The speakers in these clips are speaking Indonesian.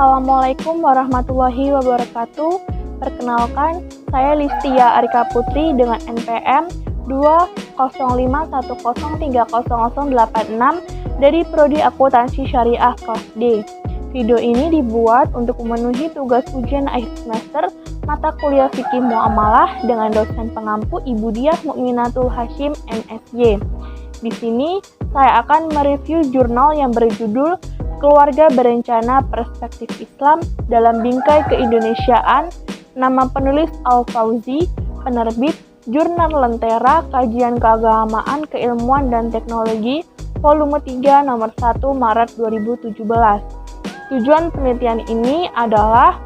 Assalamualaikum warahmatullahi wabarakatuh. Perkenalkan, saya Listia Arika Putri dengan NPM 20510308086 dari Prodi Akuntansi Syariah kelas D. Video ini dibuat untuk memenuhi tugas ujian akhir semester mata kuliah Fikih Muamalah dengan dosen pengampu Ibu Diah Mukminatul Hasyim MSy. Di sini saya akan mereview jurnal yang berjudul Keluarga Berencana Perspektif Islam dalam Bingkai Keindonesiaan, nama penulis Al-Fauzi, penerbit Jurnal Lentera Kajian Keagamaan, Keilmuan dan Teknologi, volume 3 nomor 1 Maret 2017. Tujuan penelitian ini adalah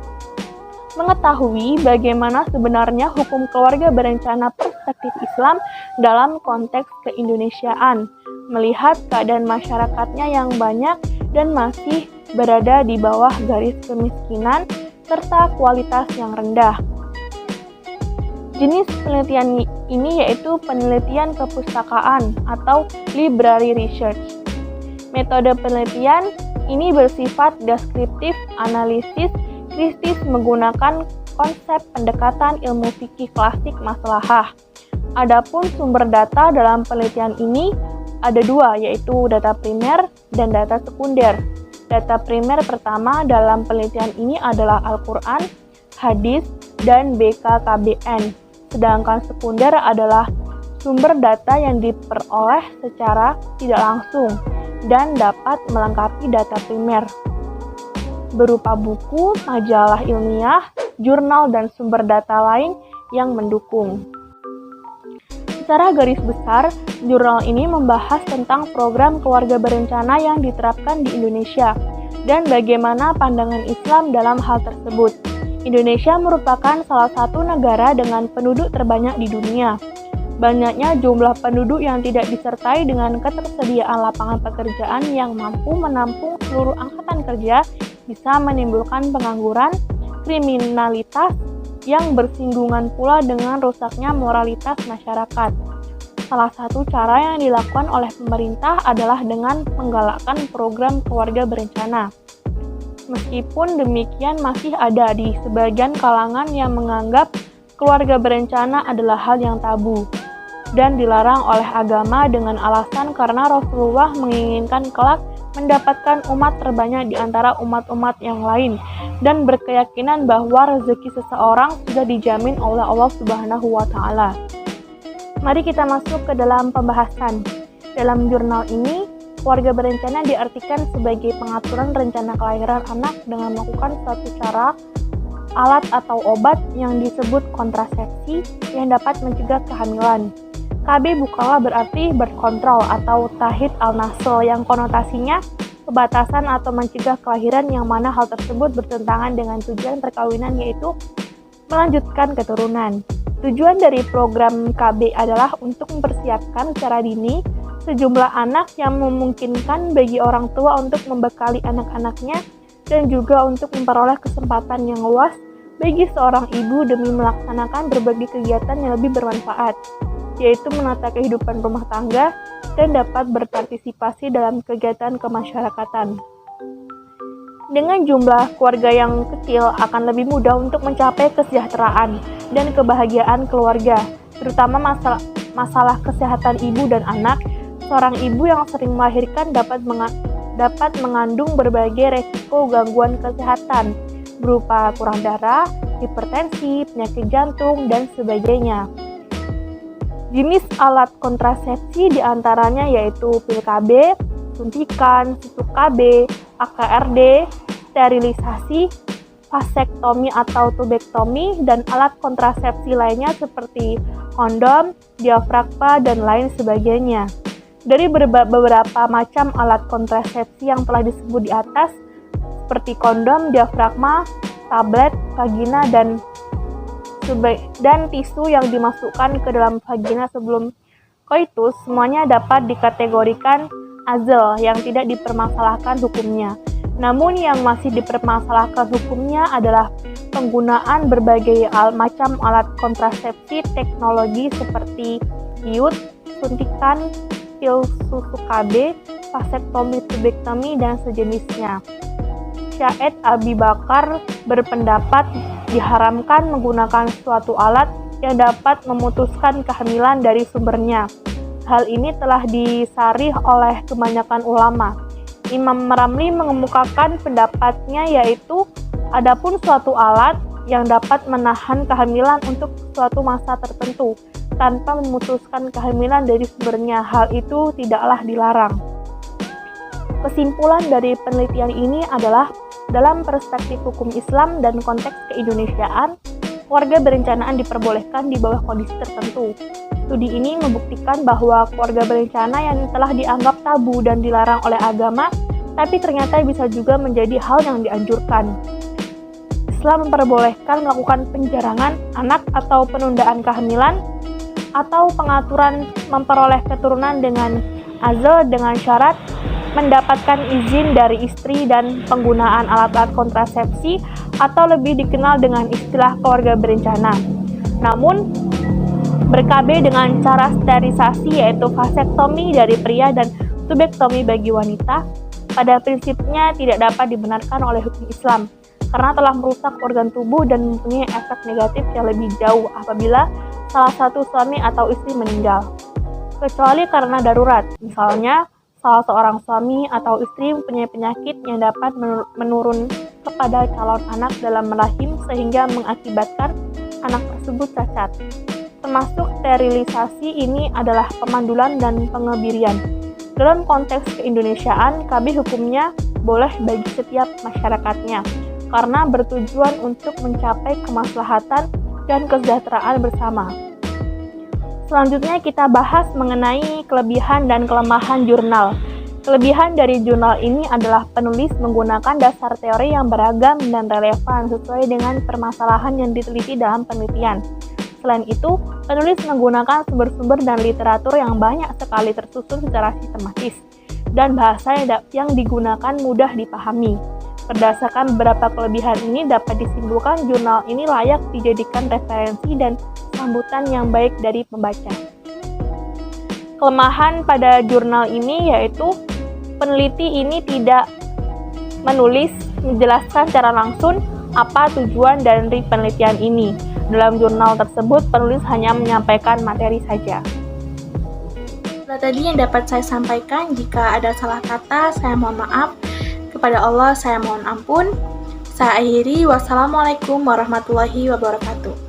mengetahui bagaimana sebenarnya hukum keluarga berencana perspektif Islam dalam konteks keindonesiaan, melihat keadaan masyarakatnya yang banyak dan masih berada di bawah garis kemiskinan serta kualitas yang rendah. Jenis penelitian ini yaitu penelitian kepustakaan atau library research. Metode penelitian ini bersifat deskriptif, analisis, kritis menggunakan konsep pendekatan ilmu fikih klasik maslahah. Adapun sumber data dalam penelitian ini ada dua, yaitu data primer dan data sekunder. Data primer pertama dalam penelitian ini adalah Al-Quran, hadis, dan BKKBN. Sedangkan sekunder adalah sumber data yang diperoleh secara tidak langsung dan dapat melengkapi data primer, berupa buku, majalah ilmiah, jurnal, dan sumber data lain yang mendukung. Secara garis besar, jurnal ini membahas tentang program keluarga berencana yang diterapkan di Indonesia dan bagaimana pandangan Islam dalam hal tersebut. Indonesia merupakan salah satu negara dengan penduduk terbanyak di dunia. Banyaknya jumlah penduduk yang tidak disertai dengan ketersediaan lapangan pekerjaan yang mampu menampung seluruh angkatan kerja bisa menimbulkan pengangguran, kriminalitas, yang bersinggungan pula dengan rusaknya moralitas masyarakat. Salah satu cara yang dilakukan oleh pemerintah adalah dengan menggalakkan program keluarga berencana. Meskipun demikian, masih ada di sebagian kalangan yang menganggap keluarga berencana adalah hal yang tabu dan dilarang oleh agama dengan alasan karena Rasulullah menginginkan kelak mendapatkan umat terbanyak di antara umat-umat yang lain dan berkeyakinan bahwa rezeki seseorang sudah dijamin oleh Allah Subhanahu wa Ta'ala. Mari kita masuk ke dalam pembahasan. Dalam jurnal ini, keluarga berencana diartikan sebagai pengaturan rencana kelahiran anak dengan melakukan suatu cara, alat atau obat yang disebut kontrasepsi yang dapat mencegah kehamilan. KB bukalah berarti birth control atau tahdid al-nasl yang konotasinya pembatasan atau mencegah kelahiran yang mana hal tersebut bertentangan dengan tujuan perkawinan yaitu melanjutkan keturunan. Tujuan dari program KB adalah untuk mempersiapkan secara dini sejumlah anak yang memungkinkan bagi orang tua untuk membekali anak-anaknya dan juga untuk memperoleh kesempatan yang luas bagi seorang ibu demi melaksanakan berbagai kegiatan yang lebih bermanfaat, yaitu menata kehidupan rumah tangga dan dapat berpartisipasi dalam kegiatan kemasyarakatan. Dengan jumlah keluarga yang kecil akan lebih mudah untuk mencapai kesejahteraan dan kebahagiaan keluarga, terutama masalah kesehatan ibu dan anak. Seorang ibu yang sering melahirkan dapat mengandung berbagai resiko gangguan kesehatan berupa kurang darah, hipertensi, penyakit jantung, dan sebagainya. Jenis alat kontrasepsi diantaranya yaitu pil KB, suntikan, susuk KB, AKRD, sterilisasi, vasektomi atau tubektomi, dan alat kontrasepsi lainnya seperti kondom, diafragma, dan lain sebagainya. Dari beberapa macam alat kontrasepsi yang telah disebut di atas, seperti kondom, diafragma, tablet, vagina, dan tisu yang dimasukkan ke dalam vagina sebelum koitus, semuanya dapat dikategorikan azal yang tidak dipermasalahkan hukumnya. Namun yang masih dipermasalahkan hukumnya adalah penggunaan berbagai macam alat kontrasepsi teknologi seperti IUD, suntikan, pil susu KB, vasektomi, tubektomi, dan sejenisnya. Syed Abi Bakar berpendapat diharamkan menggunakan suatu alat yang dapat memutuskan kehamilan dari sumbernya. Hal ini telah disarih oleh kebanyakan ulama. Imam Ramli mengemukakan pendapatnya yaitu adapun suatu alat yang dapat menahan kehamilan untuk suatu masa tertentu tanpa memutuskan kehamilan dari sumbernya, hal itu tidaklah dilarang. Kesimpulan dari penelitian ini adalah dalam perspektif hukum Islam dan konteks keindonesiaan, keluarga berencanaan diperbolehkan di bawah kondisi tertentu. Studi ini membuktikan bahwa keluarga berencana yang telah dianggap tabu dan dilarang oleh agama, tapi ternyata bisa juga menjadi hal yang dianjurkan. Islam memperbolehkan melakukan penjarangan anak atau penundaan kehamilan atau pengaturan memperoleh keturunan dengan azal dengan syarat mendapatkan izin dari istri dan penggunaan alat-alat kontrasepsi atau lebih dikenal dengan istilah keluarga berencana. Namun, ber-KB dengan cara sterilisasi yaitu vasektomi dari pria dan tubektomi bagi wanita, pada prinsipnya tidak dapat dibenarkan oleh hukum Islam karena telah merusak organ tubuh dan mempunyai efek negatif yang lebih jauh apabila salah satu suami atau istri meninggal. Kecuali karena darurat, misalnya salah seorang suami atau istri mempunyai penyakit yang dapat menurun kepada calon anak dalam rahim sehingga mengakibatkan anak tersebut cacat. Termasuk sterilisasi ini adalah pemandulan dan pengebirian. Dalam konteks keindonesiaan, KB hukumnya boleh bagi setiap masyarakatnya karena bertujuan untuk mencapai kemaslahatan dan kesejahteraan bersama. Selanjutnya kita bahas mengenai kelebihan dan kelemahan jurnal. Kelebihan dari jurnal ini adalah penulis menggunakan dasar teori yang beragam dan relevan sesuai dengan permasalahan yang diteliti dalam penelitian. Selain itu, penulis menggunakan sumber-sumber dan literatur yang banyak sekali tersusun secara sistematis, dan bahasa yang digunakan mudah dipahami. Berdasarkan beberapa kelebihan ini dapat disimpulkan jurnal ini layak dijadikan referensi dan sambutan yang baik dari pembaca. Kelemahan pada jurnal ini yaitu peneliti ini tidak menulis menjelaskan secara langsung apa tujuan dari penelitian ini. Dalam jurnal tersebut penulis hanya menyampaikan materi saja. Nah, tadi yang dapat saya sampaikan, jika ada salah kata saya mohon maaf. Kepada Allah saya mohon ampun. Saya akhiri, wassalamualaikum warahmatullahi wabarakatuh.